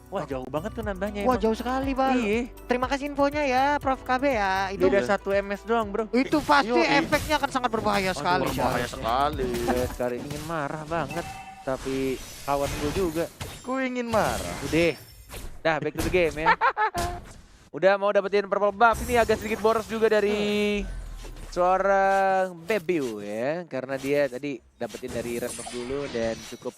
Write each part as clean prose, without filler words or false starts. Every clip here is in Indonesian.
Wah jauh banget tuh nambahnya Wah emang. jauh sekali Bang. Iya. Terima kasih infonya ya Prof KB ya. Itu Beda 1 MS doang bro. itu pasti Yoi. efeknya akan sangat berbahaya sekali. Berbahaya sekali. Saya sekali ingin marah banget. Tapi kawan gue juga. Ku ingin marah. Udah. Dah back to the game ya. Udah mau dapetin purple buff. Ini agak sedikit boros juga dari seorang Bebiu ya. Karena dia tadi dapetin dari red buff dulu dan cukup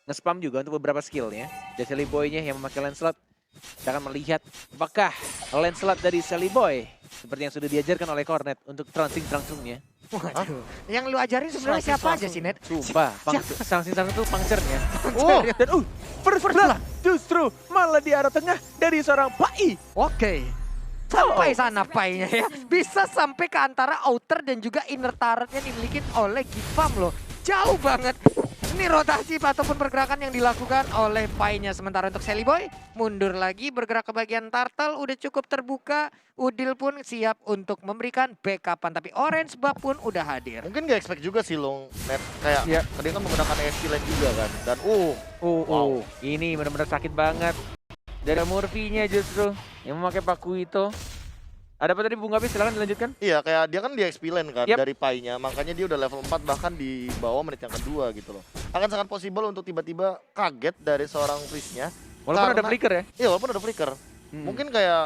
nge-spam juga untuk beberapa skillnya. Dan Sally Boy-nya yang memakai Lancelot. Kita akan melihat apakah Lancelot dari Sally Boy seperti yang sudah diajarkan oleh Cornet untuk transing-transungnya. Waduh. Yang lu ajarin sebenarnya siapa aja sih Net? Sumpah, sanksi-sanksi itu puncture-nya. Oh, dan first blood justru malah di arah tengah dari seorang Pai. Oke. Sampai sana painya ya. Bisa sampai ke antara outer dan juga inner turret yang dimiliki oleh Gifam loh. Jauh banget. Ini rotasi ataupun pergerakan yang dilakukan oleh painya. Sementara untuk Sally Boy mundur lagi bergerak ke bagian turtle. Udah cukup terbuka. Udil pun siap untuk memberikan backupan. Tapi Orange Buff pun udah hadir. Mungkin gak expect juga sih Long Net. Kayak Iya. dia kan menggunakan ESP lane juga kan. Dan Oh, ini benar-benar sakit banget. Dari Murphy-nya justru yang memakai paku itu. Ada apa tadi Bung Gabi? Silahkan dilanjutkan. iya kayak dia kan di XP lane kan Yap. dari Pai-nya. Makanya dia udah level 4 bahkan di bawah menit yang kedua gitu loh. Akan sangat possible untuk tiba-tiba kaget dari seorang Freeze-nya. Walaupun ada Karena- flicker ya. Iya walaupun ada flicker. Hmm. Mungkin kayak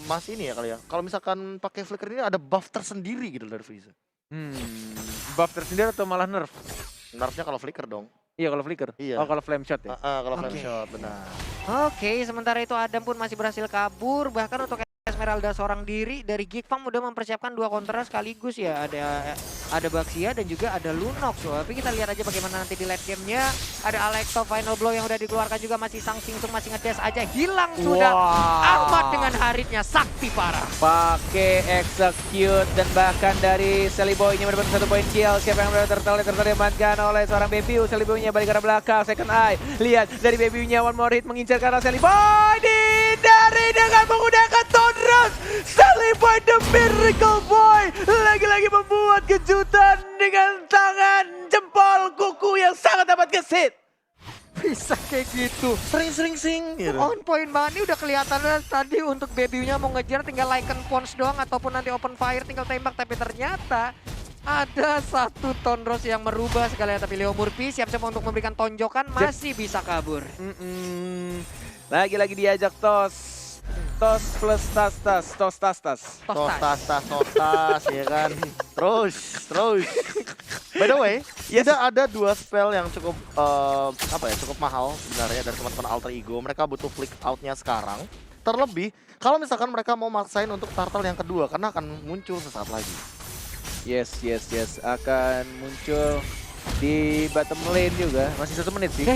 Mas ini ya kali ya. Kalau misalkan pakai flicker ini ada buff tersendiri gitu dari Freeze. Buff tersendiri atau malah nerf? Nerfnya kalau flicker dong. Iya kalau flicker. Iya. Oh kalau flame shot ya. Kalau flame Oke. shot benar. Oke, sementara itu Adam pun masih berhasil kabur. Bahkan untuk Esmeralda seorang diri dari Geekfarm udah mempersiapkan 2 kontra sekaligus ya. Ada Baxia dan juga ada Lunox. Tapi kita lihat aja bagaimana nanti di late game-nya. Ada Alexo Final Blow yang udah dikeluarkan juga, masih Sangsing Sung masih ngedes aja. Hilang sudah. Wah. Ahmad dengan haritnya sakti parah. Pakai execute dan bahkan dari Sally Boy-nya mendapatkan 1 poin kill. Siapa yang mendapatkan turtle diamankan oleh seorang Bebiu. Sally Boy-nya balik ke arah belakang. Second eye. Lihat dari Bebiu-nya one more hit mengincar ke arah Sally Boy. Dihindari dengan menggunakan Thunderous. Sally Boy the Miracle Boy. Lagi-lagi membuat kejutan dengan tangan jempol kuku yang sangat dapat gesit. Bisa kayak gitu. Sering sing gitu. On point banget. Ini udah kelihatan tadi untuk Bebiu-nya mau ngejar tinggal Lycan Pons doang ataupun nanti open fire tinggal tembak. Tapi ternyata ada 1 Thunderous yang merubah segalanya. Tapi Leo Murphy siap-siap untuk memberikan tonjokan, masih bisa kabur. Lagi-lagi diajak tos. Tos plus tas-tas. Tos tas-tas. Tostas ya kan. Terus. By the way, Yes. ada 2 spell yang cukup cukup mahal sebenarnya dari teman-teman Alter Ego. Mereka butuh flick out-nya sekarang. Terlebih kalau misalkan mereka mau maksain untuk turtle yang kedua karena akan muncul sesaat lagi. Yes. Akan muncul di bottom lane juga. Masih 1 menit sih.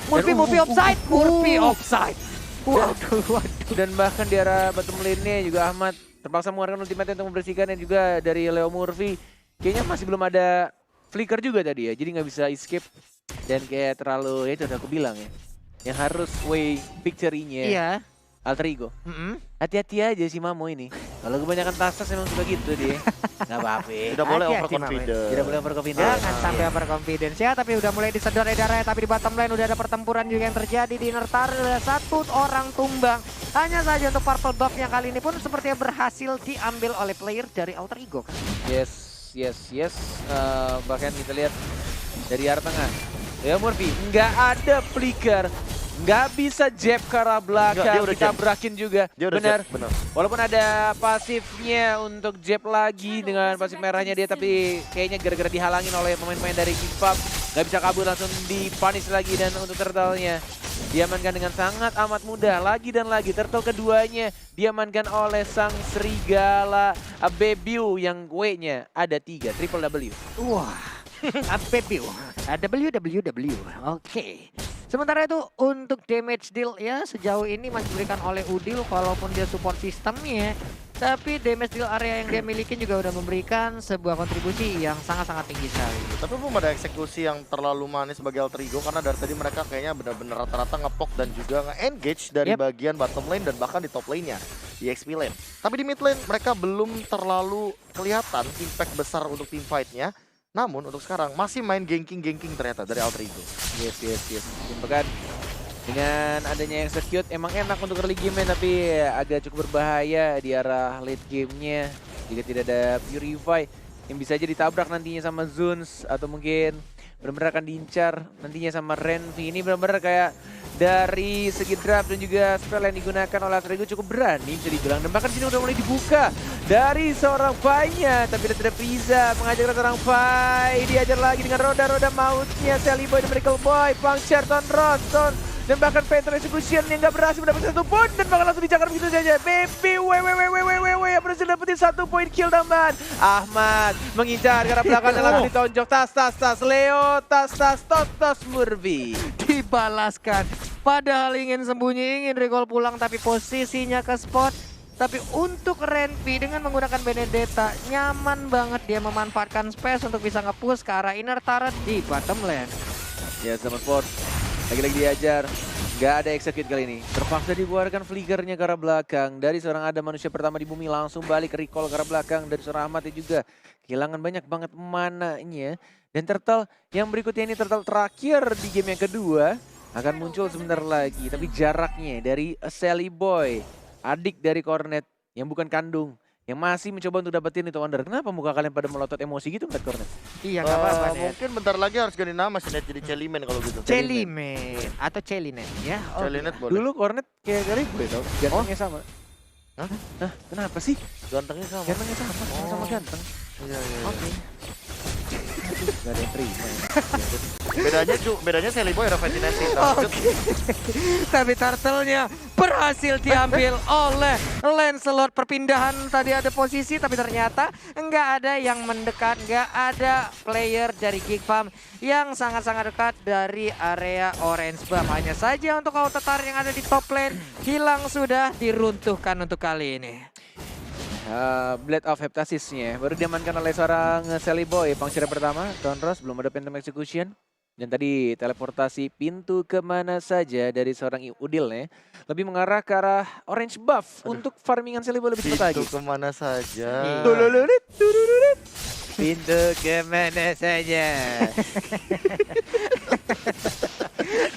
Murphy offside. Murphy offside. Waduh. Dan bahkan di arah bottom lane-nya juga Ahmad terpaksa mengeluarkan ultimate untuk membersihkan. Dan juga dari Leo Murphy kayaknya masih belum ada flicker juga tadi ya. Jadi nggak bisa escape. Dan kayak terlalu, ya itu udah aku bilang ya. Yang harus way victory-nya Iya. Alter Ego. Hati-hati aja si Mamo ini. Kalau kebanyakan tasas memang suka gitu dia. Nggak apa-apa. Tidak boleh Hati-hati, overconfident. Tidak boleh overconfident. Jangan sampai overconfidence ya, tapi udah mulai disedot edarnya. Tapi di bottom lane udah ada pertempuran juga yang terjadi di inner turret. Ada 1 orang tumbang. Hanya saja untuk purple buff-nya kali ini pun sepertinya berhasil diambil oleh player dari Alter Ego kan. Yes. Bahkan kita lihat dari arah tengah. Ya Murphy, nggak ada flicker. Nggak bisa jab ke arah Nggak, dia belakang, udah kita jab. berakin juga. Dia udah Benar. jab, benar. Walaupun ada pasifnya untuk jab lagi dengan pasif merahnya dia, tapi kayaknya gara-gara dihalangin oleh pemain-pemain dari Gifam, nggak bisa kabur, langsung dipunish lagi. Dan untuk turtle-nya diamankan dengan sangat amat mudah. Lagi dan lagi turtle keduanya diamankan oleh sang serigala Bebiu yang W-nya ada 3, triple W. Wah, Bebiu, WWW, oke. Sementara itu untuk damage deal ya sejauh ini masih diberikan oleh Udil walaupun dia support sistemnya. Tapi damage deal area yang dia miliki juga udah memberikan sebuah kontribusi yang sangat-sangat tinggi sekali. Tapi belum ada eksekusi yang terlalu manis bagi Alter Ego karena dari tadi mereka kayaknya benar-benar rata-rata ngepok dan juga nge-engage dari bagian bottom lane dan bahkan di top lane-nya di XP lane. Tapi di mid lane mereka belum terlalu kelihatan impact besar untuk team fight-nya. Namun untuk sekarang masih main ganking ternyata dari Alter Ego. Yes. Bahkan Dengan adanya Execute emang enak untuk early game tapi agak cukup berbahaya di arah late game-nya. Jika tidak ada Purify yang bisa aja ditabrak nantinya sama Zuns atau mungkin benar-benar akan diincar nantinya sama Renvi. Ini benar-benar kayak dari segi draft dan juga spell yang digunakan oleh Alter Ego cukup berani bisa dibilang. Dan bahkan sini udah mulai dibuka dari seorang Fai-nya. Tapi tidak Frieza mengajak seorang Fai. Diajar lagi dengan roda-roda mautnya. Sally Boy dan Miracle Boy. Puncture, Ton Roston. Dan bahkan Phantom Execution yang gak berhasil mendapatkan 1 poin. Dan bahkan langsung dicakar begitu saja. Baby yang berhasil dapetin 1 poin kill tambahan. Ahmad mengincar ke arah belakang dan langsung ditonjok. Tas. Leo, tas, Totos Murphy. Dibalaskan. Padahal ingin sembunyi, ingin recall pulang tapi posisinya ke spot. Tapi untuk Renvi dengan menggunakan Benedetta, nyaman banget dia memanfaatkan space untuk bisa nge-push ke arah inner turret di bottom lane. Ya, Zaman Sport lagi-lagi diajar. Gak ada execute kali ini. Terpaksa dikeluarkan flickernya ke arah belakang. Dari seorang Adam manusia pertama di bumi langsung balik recall ke arah belakang. Dari seorang Ahmad juga kehilangan banyak banget mananya. Dan Turtle yang berikutnya ini Turtle terakhir di game yang kedua. Akan muncul sebentar lagi. Tapi jaraknya dari Sally Boy. Adik dari Cornet yang bukan kandung. Yang masih mencoba untuk dapetin itu Wonder. Kenapa muka kalian pada melotot emosi gitu Mbak Cornet? Iya gak apa-apa Net. Mungkin bentar lagi harus ganti nama sih Net, jadi Celimen kalau gitu. Celimen atau Celinet ya. Celinet boleh. Dulu Cornet kayak kali gue tau. Gantengnya sama. Hah? Kenapa sih? Gantengnya sama. Gantengnya sama ganteng. Iya. Oke. Gak ada yang terima ya. Bedanya Sally Boy Reventinesi. Tapi turtle-nya berhasil diambil oleh Lancelot. Perpindahan tadi ada posisi tapi ternyata nggak ada yang mendekat. Nggak ada player dari Geek Farm yang sangat-sangat dekat dari area orange buff. Hanya saja untuk auto turret yang ada di top lane hilang sudah diruntuhkan untuk kali ini. Blade of Heptasisnya baru diamankan oleh seorang Sally Boy. Puncture pertama, Tonros belum ada Phantom Execution. Dan tadi teleportasi pintu kemana saja dari seorang Udil ya. Lebih mengarah ke arah orange buff untuk farmingan Sally Boy lebih cepat lagi. Pintu kemana saja. Pintu kemana saja.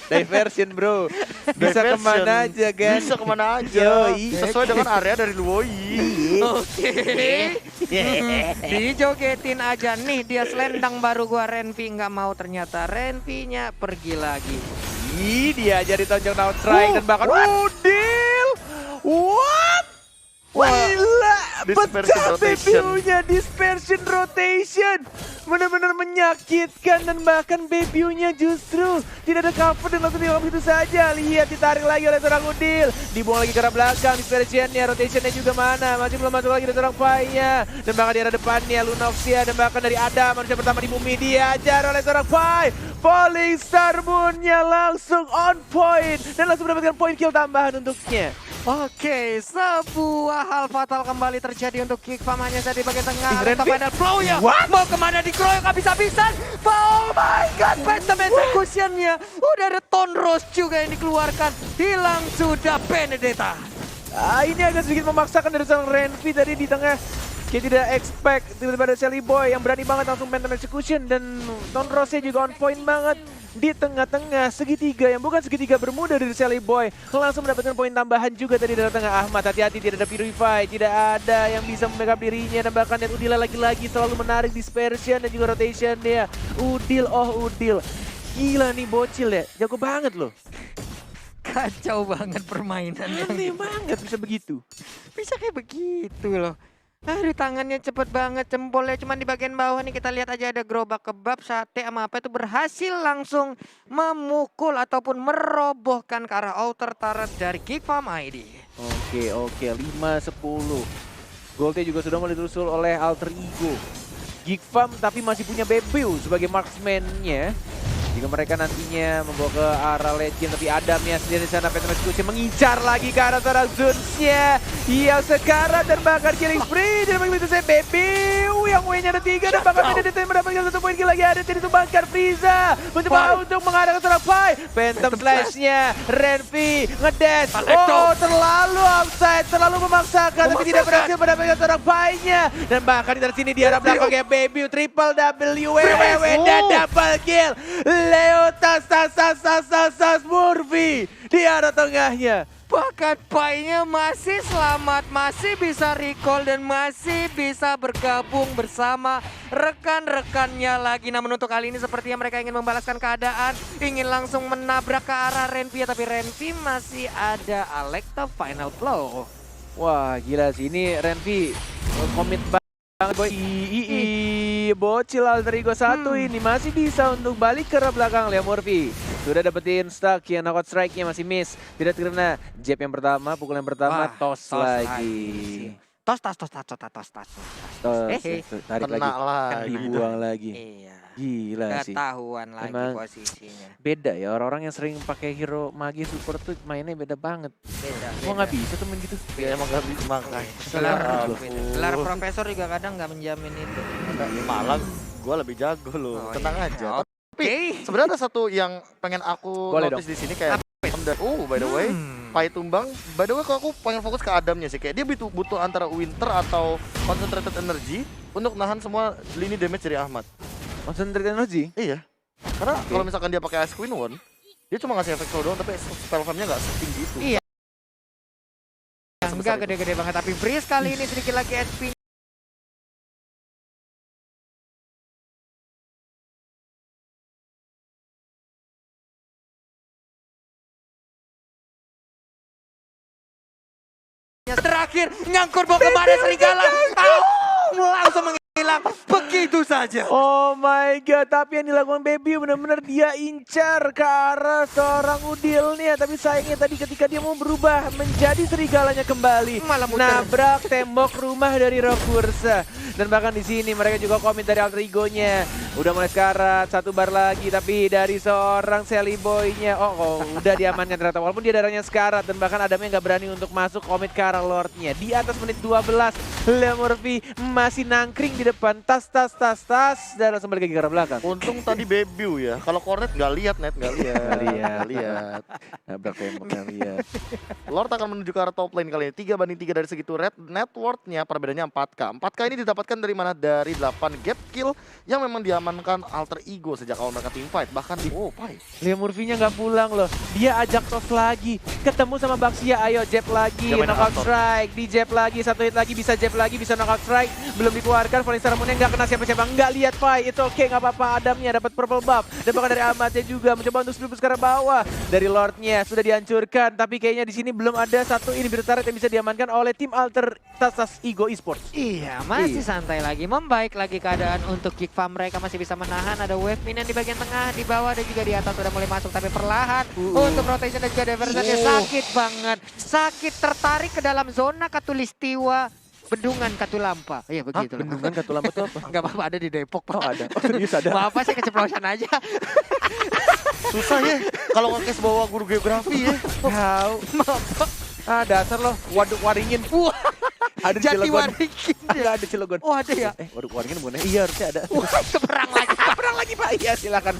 Diversion bro. Bisa Diversion. kemana aja kan. Bisa kemana aja. Yoi. Sesuai dengan area dari Luoi. Oke. Dijogetin aja nih dia selendang baru gua Renvi nggak mau ternyata Renvi-nya pergi lagi. Dia jadi tonjok down strike dan bahkan Udil. What? Gila, Dispersion pecah rotation. BBU-nya, dispersion rotation. Benar-benar menyakitkan dan bahkan BBU-nya justru tidak ada cover dan langsung dilakukan begitu saja. Lihat ditarik lagi oleh seorang Udil. Dibuang lagi ke arah belakang, dispersion-nya, rotation-nya juga mana. Masih belum masuk lagi dari seorang Fai-nya. Dan bahkan di arah depannya Lunoxia dan bahkan dari Adam, manusia pertama di bumi diajar oleh seorang Fai. Falling Star Moon-nya langsung on point. Dan langsung mendapatkan poin kill tambahan untuknya. Oke, sebuah hal fatal kembali terjadi untuk Geek Farm hanya saja di bagian tengah. Renvi? Atau final flow ya. What? Mau kemana dikeroyok habis-habisan. Oh my god, Phantom Execution-nya. Udah ada Tonros juga yang dikeluarkan. Hilang sudah Benedetta. Ini agak sedikit memaksakan dari seorang Renvi tadi di tengah. Kayak tidak expect tiba-tiba ada Sally Boy yang berani banget langsung Phantom Execution. Dan Tonrosnya juga on point banget. Di tengah-tengah segitiga yang bukan segitiga bermuda dari Sally Boy. Langsung mendapatkan poin tambahan juga tadi dari tengah Ahmad. Hati-hati tidak ada Purify, tidak ada yang bisa membackup dirinya. Dan bahkan Net Udil lagi-lagi selalu menarik dispersion dan juga rotation dia. Udil, Udil. Gila nih bocil ya, jago banget loh. Kacau banget permainannya. Aneh banget bisa begitu. Bisa kayak begitu loh. Aduh tangannya cepet banget, jempolnya cuma di bagian bawah nih kita lihat aja ada gerobak kebab, sate sama apa itu berhasil langsung memukul ataupun merobohkan ke arah outer turret dari Geek Farm ID. Oke, 5-10. Goldnya juga sudah mulai ditelusur oleh Alter Ego. Geek Farm tapi masih punya Bebeu sebagai marksman-nya. Jika mereka nantinya membawa ke arah legend, tapi Adamnya sendiri di sana Phantom Execution mengincar lagi ke arah seorang Zuns-nya yang sekarang dan bahkan killing spree. Dan begitu saya Bebeu yang W-nya ada 3 dan bahkan Benedetta yang mendapatkan 1 poin kill lagi ada jadi ditumbangkan Frieza. Mencoba untuk mengarah ke seorang Fai. Phantom Slash-nya Renvi ngedash. Oh terlalu offside, terlalu memaksakan tapi tidak berhasil mendapatkan seorang Fai-nya. Dan bahkan dari sini di arah belakang kayak Bebeu triple WWW dan double kill. Leo tas Murphy di arah tengahnya. Bahkan Pai-nya masih selamat, masih bisa recall dan masih bisa bergabung bersama rekan-rekannya lagi. Namun untuk kali ini sepertinya mereka ingin membalaskan keadaan, ingin langsung menabrak ke arah Renvi, tapi Renvi masih ada Alekta final blow. Wah gila sih, ini Renvi komit banget boy. Bocil Alter Ego 1 ini masih bisa untuk balik ke arah belakang. Lea Murphy sudah dapetin stuck, yang knockout strike-nya masih miss. Tidak terkena jab yang pertama, pukul yang pertama, tos lagi. Tos. Tarik Kena lagi, lagi. dibuang lagi. Iya. Gila sih. Ketahuan lagi Emang posisinya. Beda ya, orang-orang yang sering pakai hero magi support tuh mainnya beda banget. Beda. Kok nggak bisa tuh main gitu? Ya emang gak bisa makanya. Gelar profesor juga kadang nggak menjamin itu. Malah gue lebih jago loh. Oh, Tenang iya. aja. Oke. Tapi sebenarnya ada satu yang pengen aku Boleh notice di sini kayak by the way, Pai tumbang. By the way, kalau aku pengen fokus ke Adamnya sih, kayak dia butuh antara Winter atau Concentrated Energy untuk nahan semua lini damage dari Ahmad. Concentrate energy? Iya. Karena kalau misalkan dia pakai Ice Queen One, dia cuma ngasih efek slow down tapi spell farm-nya nggak setinggi itu. Iya. Sebesar Enggak gede-gede banget, tapi Freeze kali ini sedikit lagi HP. Terakhir nyangkut bawa kemarin serigala. Langsung menghilang begitu saja. Oh my god, tapi yang dilakukan Baby benar-benar dia incar ke arah seorang Udilnya. Tapi sayangnya tadi ketika dia mau berubah menjadi serigalanya kembali, Malah muter. nabrak tembok rumah dari Rokursa. Dan bahkan di sini mereka juga komit dari alter egonya. Udah mulai sekarat, satu bar lagi, tapi dari seorang Sally Boy-nya. Oh, udah diamankan ternyata. Walaupun dia darahnya sekarat dan bahkan Adamnya nggak berani untuk masuk komit ke arah Lordnya. Di atas menit 12, Lea Murphy masih nangkring di depan. Tas dan langsung balik ke arah belakang. Untung tadi Bebiu ya. Kalau Cornet nggak lihat, nggak lihat. Nabrak tembok, nggak lihat. Lord akan menuju ke arah top lane kali ini. 3-3 dari segi turret. Net worth-nya perbedaannya 4K. 4K ini didapatkan dari mana? Dari 8 gap kill yang memang diamankan alter ego sejak awal mereka team fight. Bahkan di Pai. Lea Murphy-nya nggak pulang loh. Dia ajak tos lagi. Ketemu sama Baxia, ayo jab lagi. Dia main Knockout aktor. strike. Di jab lagi, satu hit lagi, bisa jab lagi, bisa knockout strike. Belum dikeluarkan, Falling Star Moon-nya nggak kena siapa-siapa. Nggak lihat Pai, itu oke, nggak apa-apa. Adamnya dapat purple buff. Dan bahkan dari Ahmadnya juga mencoba untuk split ke bawah. Dari Lordnya sudah dihancurkan. Tapi kayaknya di sini belum ada satu inhibitor turret yang bisa diamankan oleh tim Alter Tasas Ego Esports. Iya, masih santai lagi. Membaik lagi keadaan untuk Geek Farm. Mereka masih bisa menahan. Ada wave minion di bagian tengah, di bawah, dan juga di atas sudah mulai masuk. Tapi perlahan untuk rotation dan juga diversionnya sakit banget. Sakit, tertarik ke dalam zona Katulistiwa. Bendungan Katulampa. Iya begitu. Bendungan Katulampa itu apa? Enggak apa-apa, ada di Depok, Pak. Oh ada, oh serius ada. Maaf, Pak, saya keceplosan aja. Susah ya kalau ngekes bawa guru geografi ya. Tahu. Maaf, Pak. Ah dasar loh, waduk waringin. Wah, Ada di Jati Cilegon. Waringin. Ada di Cilegon. Oh, ada ya? Waduk waringin bukan? Iya harusnya ada. Wah, keperang lagi, Pak. Perang lagi Pak, iya silakan.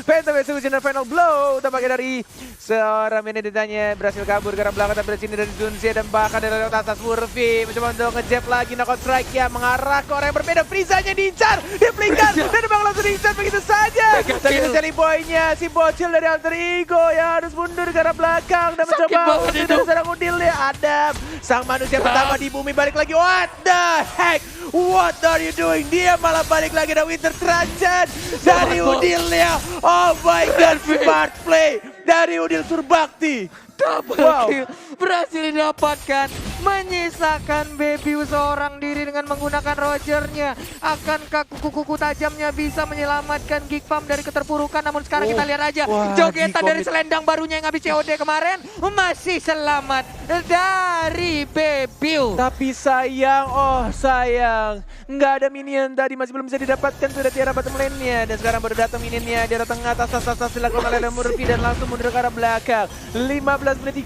Phantom Execution Final Blow tampaknya dari seorang Benedetanya berhasil kabur ke arah belakang, tapi dari sini dari Zunzia dan bahkan dari atas Murphy mencoba untuk ngejab lagi, knockout strike ya mengarah ke orang yang berbeda. Frizanya diincar, dipelikan dan bang langsung diincar begitu saja. Dan itu Sally Boy-nya, si bocil dari Alter Ego yang harus mundur ke arah belakang dan mencoba untuk dan serang Udilnya. Adam, sang manusia pertama di bumi balik lagi. What the heck? What are you doing? Dia malah balik lagi dan Winter Transit dari Udilnya. Oh my god, smart play dari Udil Surbakti. Double kill berhasil didapatkan, menyisakan Bebiu seorang diri dengan menggunakan Rogernya. Akankah kuku-kuku tajamnya bisa menyelamatkan Geek Farm dari keterpurukan? Namun sekarang kita lihat aja, wah, jogetan dari di-commit. selendang barunya yang habis COD kemarin masih selamat dari Bebiu. Tapi sayang, oh sayang, nggak ada minion tadi, masih belum bisa didapatkan. Sudah tiara bottom lane-nya dan sekarang baru datang minionnya di arah tengah. Tas dilakukan oleh Murphy dan langsung mundur ke arah belakang. 15 menit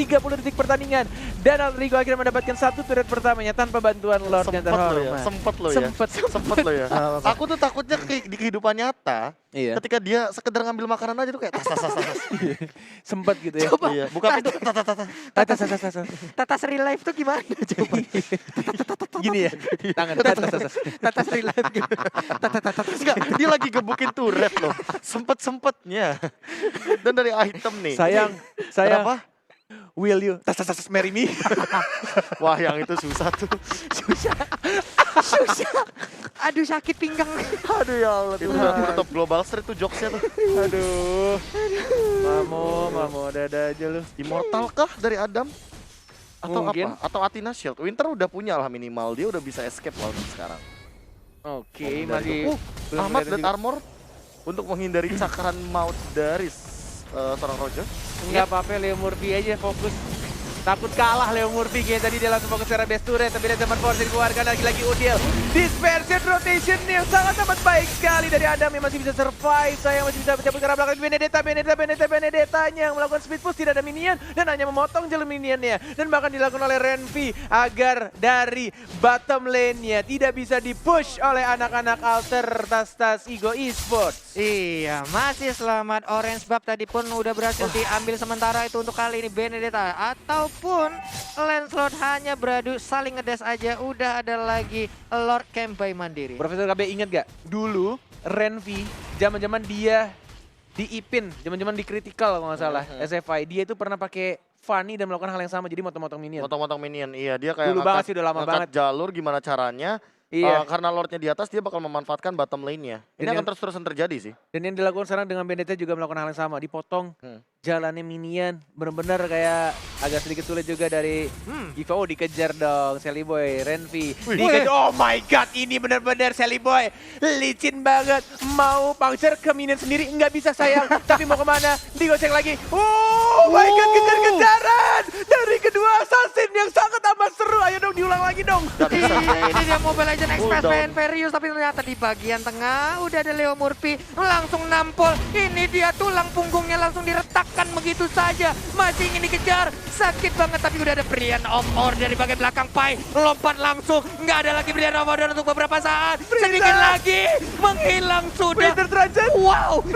30 detik pertandingan dan Alter Ego akhirnya mendapatkan satu turret pertamanya tanpa bantuan Lord yang terhormat. Sempet lo ya. Aku tuh takutnya di kehidupan nyata, Iya. ketika dia sekedar ngambil makanan aja tuh kayak tas. Sempet gitu ya. Coba. Iya, buka pintu Tas. Tatas real life tuh gimana coba? Gini ya. Tangan. Tas. Tatas real life gitu. Enggak, dia lagi gebukin turret loh. Sempet-sempetnya. Dan dari item nih. Sayang. Kenapa? Will you tas marry me? Wah, yang itu susah tuh. Susah. Aduh sakit pinggang. Aduh ya Allah. Itu udah top global street tuh jokesnya tuh. Aduh. Mamo, ada aja lu. Immortal kah dari Adam? Atau Mungkin. apa? Atau Athena Shield. Winter udah punya lah minimal. Dia udah bisa escape lawan sekarang. Oke, Dari masih itu. belum Ahmad kelihatan Death juga. Armor untuk menghindari cakaran maut dari seorang Roger. Enggak apa-apa, Leo Murphy aja fokus. Takut kalah Leo Murphy kayaknya tadi dia langsung fokus ke arah best turret. Tapi dari teman force dikeluarkan lagi-lagi Udil. Dispersion rotation yang sangat amat baik sekali dari Adam yang masih bisa survive. Saya masih bisa cabut ke arah belakang Benedetta-nya yang melakukan speed push, tidak ada minion dan hanya memotong jalur minionnya. Dan bahkan dilakukan oleh Renvi agar dari bottom lane-nya tidak bisa dipush oleh anak-anak Alter tas Ego Esports. Iya, masih selamat Orange Buff tadi pun udah berhasil diambil sementara itu untuk kali ini Benedetta. Ataupun Lancelot hanya beradu saling ngedes aja, udah ada lagi Lord Campbell mandiri. Profesor KB inget gak? Dulu Renvi zaman-zaman dia di Ipin, zaman-zaman di Critical kalau nggak salah, SFI, dia itu pernah pakai Fanny dan melakukan hal yang sama, jadi motong-motong minion. Motong-motong minion, iya dia kayak Dulu banget sih, udah lama banget. jalur gimana caranya. Iya. Karena Lordnya di atas dia bakal memanfaatkan bottom lane-nya. Ini Dan akan yang- terus-terusan terjadi sih. Dan yang dilakukan sekarang dengan Benedetta juga melakukan hal yang sama, dipotong jalannya minion, bener-bener kayak agak sedikit sulit juga dari Gifao. Dikejar dong Sally Boy, Renvi. Oh my god, ini bener-bener Sally Boy licin banget, mau puncture ke minion sendiri, nggak bisa sayang. Tapi mau kemana? Digocek lagi. Oh my god, kejar-kejaran dari kedua assassin yang sangat amat seru. Ayo dong diulang lagi dong. Ini dia Mobile Legends Express Cooldown. main Verius, tapi ternyata di bagian tengah udah ada Leo Murphy langsung nampol. Ini dia tulang punggungnya langsung diretakkan begitu saja. Masih ingin dikejar, sakit banget tapi udah ada Brian of Order dari bagian belakang. Pai lompat langsung, nggak ada lagi Brian of Order untuk beberapa saat. Sedikit lagi menghilang sudah. Peter Trajan. Wow,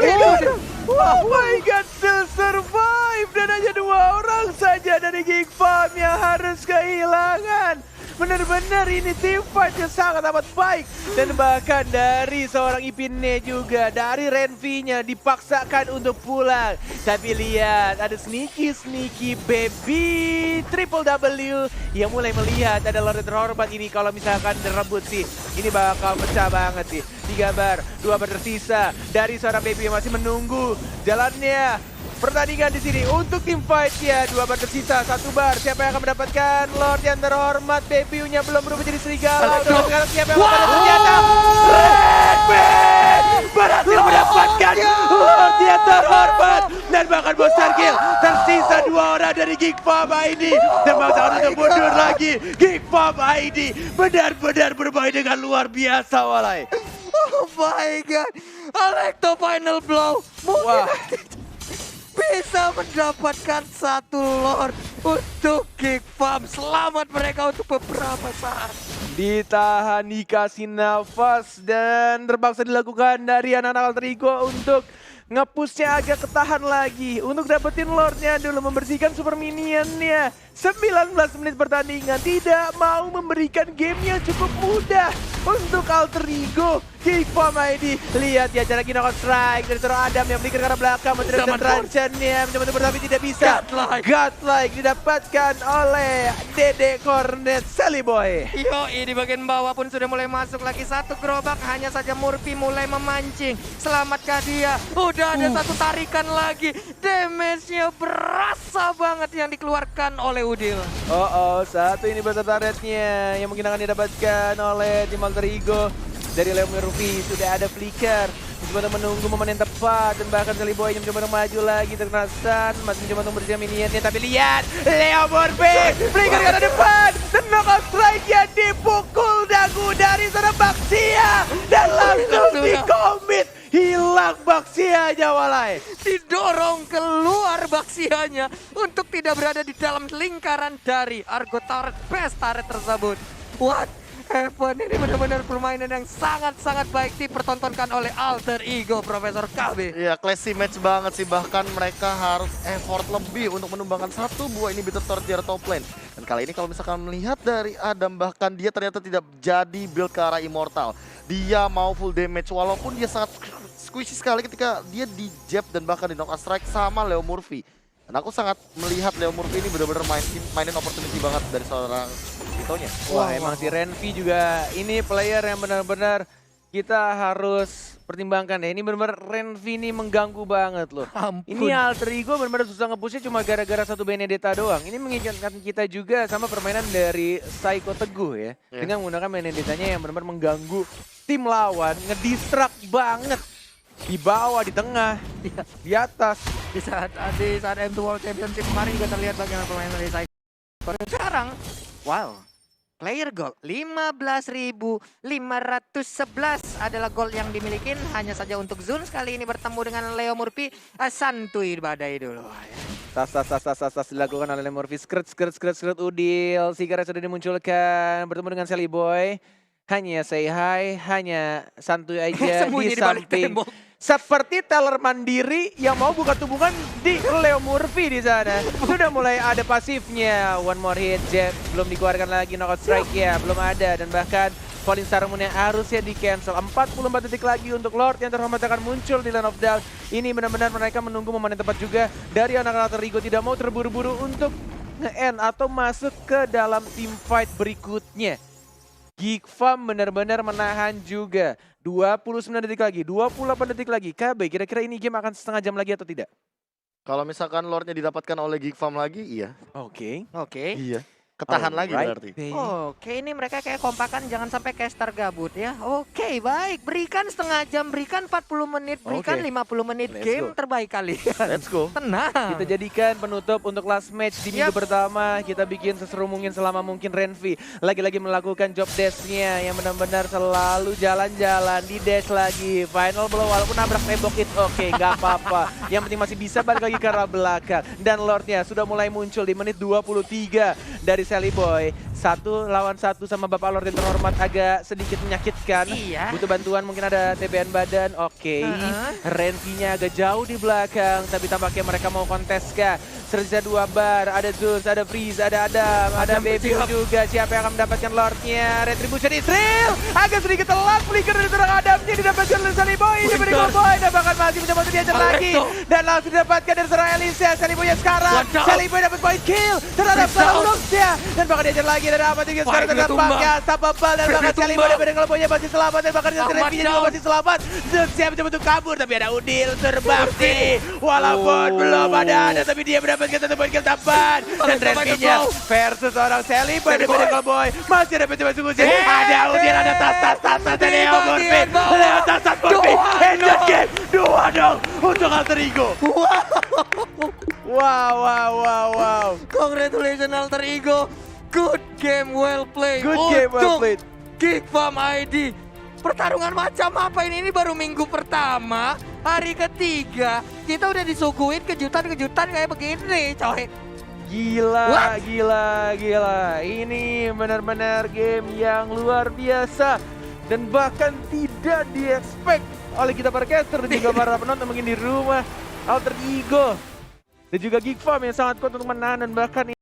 Oh my god, still survive. Dan hanya 2 orang saja dari Geek Farm yang harus kehilangan. Benar-benar ini team fight yang sangat amat baik. Dan bahkan dari seorang Ipinnya juga, dari Renvi-nya dipaksakan untuk pulang. Tapi lihat, ada sneaky baby Triple W yang mulai melihat ada Lord terhormat ini. Kalau misalkan direbut sih, ini bakal pecah banget sih. 3 bar, 2 bar tersisa dari seorang baby yang masih menunggu jalannya. Pertandingan di sini untuk tim fight ya, 2 bar tersisa, 1 bar. Siapa yang akan mendapatkan Lord yang terhormat? Baby-nya belum berubah jadi serigala. Untuk sekarang siapa yang akan mendapatkan senjata? Redman berhasil mendapatkan Lord yang terhormat. Dan bahkan Monster Kill tersisa 2 orang dari Geek Farm ID. Dan bangsa untuk mundur lagi. Geek Farm ID benar-benar bermain dengan luar biasa walai. oh my god, Alecto final blow. Wah. Bisa mendapatkan 1 Lord untuk Geek Farm. Selamat mereka untuk beberapa saat. Ditahan, dikasih nafas, dan terpaksa dilakukan dari anak-anak Alter Ego untuk nge-pushnya agak ketahan lagi. Untuk dapetin Lordnya dulu, membersihkan super minionnya. 19 menit pertandingan, tidak mau memberikan game yang cukup mudah untuk Alter Ego. Geek Farm ID, lihat ya cara Knockout Strike dari seorang Adam yang berikan ke arah belakang, mencoba transitionnya, mencoba tapi tidak bisa. Godlike didapatkan oleh Dede Cornet Sally Boy. Yo, di bagian bawah pun sudah mulai masuk lagi 1 gerobak. Hanya saja Murphy mulai memancing. Selamatkah dia? Udah ada 1 tarikan lagi. Damage-nya berasa banget yang dikeluarkan oleh Udil. Oh, 1 ini beserta rednya yang mungkin akan didapatkan oleh tim Alter Ego. Dari Leo Murphy sudah ada flicker, mencoba untuk menunggu momen yang tepat, dan bahkan Sally Boy yang mencoba untuk maju lagi, terkena stun, masih mencoba untuk bersihkan minionnya. Tapi lihat Leo Murphy flicker ke arah depan, dan knockout strike-nya dipukul dagu dari seorang Baxia dan langsung di-commit. hilang Baxianya walai. Didorong keluar Baxianya untuk tidak berada di dalam lingkaran dari Argo Turret best turret tersebut. What happened? Ini benar-benar permainan yang sangat-sangat baik dipertontonkan oleh Alter Ego Profesor KB. Iya, classy match banget sih. Bahkan mereka harus effort lebih untuk menumbangkan satu buah inhibitor turret di top lane. Dan kali ini kalau misalkan melihat dari Adam, bahkan dia ternyata tidak jadi build ke arah Immortal. Dia mau full damage walaupun dia sangat squishy sekali ketika dia di jab dan bahkan di knock out strike sama Leo Murphy. Dan aku sangat melihat Leo Murphy ini benar-benar mainin opportunity banget dari seorang Vitonya. Wah, emang si Renvi juga ini player yang benar-benar kita harus pertimbangkan ya. Ini benar-benar Renvi ini mengganggu banget loh. Ampun. Ini Alter Ego benar-benar susah nge-pushnya cuma gara-gara satu Benedetta doang. Ini mengingatkan kita juga sama permainan dari Psycho Teguh ya. Dengan menggunakan Benedettanya yang benar-benar mengganggu tim lawan, ngedistract banget. Di bawah, di tengah, di atas. Di saat M2 World Championship kemarin juga terlihat bagaimana permainan dari Psycho. Sekarang, wow. Player gold 15.511 adalah gold yang dimiliki hanya saja untuk Zun kali ini bertemu dengan Leo Murphy. Santuy badai dulu. Tas dilakukan oleh Murphy. Skirt Udil. Sigara sudah dimunculkan. Bertemu dengan Sally Boy. Hanya say hi, hanya santuy aja di samping. Seperti teller mandiri yang mau buka tumbukan di Leo Murphy di sana. Sudah mulai ada pasifnya. One more hit, Jab belum dikeluarkan lagi, knockout strike ya belum ada. Dan bahkan Falling Star Moon yang harusnya di cancel. 44 detik lagi untuk Lord yang terhormat akan muncul di Land of Doubt. Ini benar-benar mereka menunggu momen yang tepat juga dari anak-anak Alter Ego. Tidak mau terburu-buru untuk nge-end atau masuk ke dalam team fight berikutnya. Geek Farm benar-benar menahan juga. 29 detik lagi, 28 detik lagi. KB, kira-kira ini game akan setengah jam lagi atau tidak? Kalau misalkan Lordnya didapatkan oleh Geek Farm lagi, iya. Oke. Iya. Ketahan lagi berarti. Oke, ini mereka kayak kompakan, jangan sampai caster gabut ya. Oke, baik. Berikan setengah jam, berikan 40 menit, berikan 50 menit. Let's Game go. terbaik kalian. Let's go. Tenang. Kita jadikan penutup untuk last match di minggu pertama. Kita bikin seseru mungkin selama mungkin Renvi. Lagi-lagi melakukan job dash-nya yang benar-benar selalu jalan-jalan. Di dash lagi. Final blow walaupun nabrak tembok it. Oke, nggak apa-apa. Yang penting masih bisa balik lagi ke arah belakang. Dan Lordnya sudah mulai muncul di menit 23 dari Sally Boy. 1 lawan 1 sama Bapak Lord yang terhormat agak sedikit menyakitkan. Iya. Butuh bantuan, mungkin ada TBN badan. Oke. Renvi-nya agak jauh di belakang, tapi tampaknya mereka mau kontes kah? Tersisa 2 bar, ada Zeus, ada Freeze, ada Adam, ada Baby juga. Siapa yang akan mendapatkan Lordnya? Retribution Israel agak sedikit telat, flicker dari seorang Adamnya didapatkan oleh Sally Boy. Ini beri Boy dan bahkan masih mencoba untuk diajar lagi. Dan langsung didapatkan dari seorang Elisa. Sally Boy sekarang. Sally Boy dapat point kill terhadap Saulus-nya. Dan bahkan diajar lagi dan apa juga sekarang terdampaknya. Sapapal dan bahkan Sally Boy dapat kalau Boynya masih selamat. Dan bahkan Renvi-nya juga masih selamat. Zeus siap mencoba untuk kabur, tapi ada Udil terbakti. Walaupun belum ada tapi dia mendapatkan satu poin kill tambahan. Dan Renvi-nya versus orang Sally Boy dan Medical Boy. Masih ada pencoba sungguh. Ada Udil, ada tas dari Leo Murphy. Leo tas Murphy. Headshot game. 2 dong untuk Alter Ego. Wow. Congratulations Alter Ego. Good game well played. Good game well played. Geek Farm ID. Pertarungan macam apa ini? Ini baru minggu pertama, hari ketiga. Kita udah disuguhin kejutan-kejutan kayak begini, coy. Gila. Ini benar-benar game yang luar biasa. Dan bahkan tidak di-expect oleh kita para caster dan juga para penonton mungkin di rumah. Alter Ego dan juga Geek Farm yang sangat kuat untuk menahan dan bahkan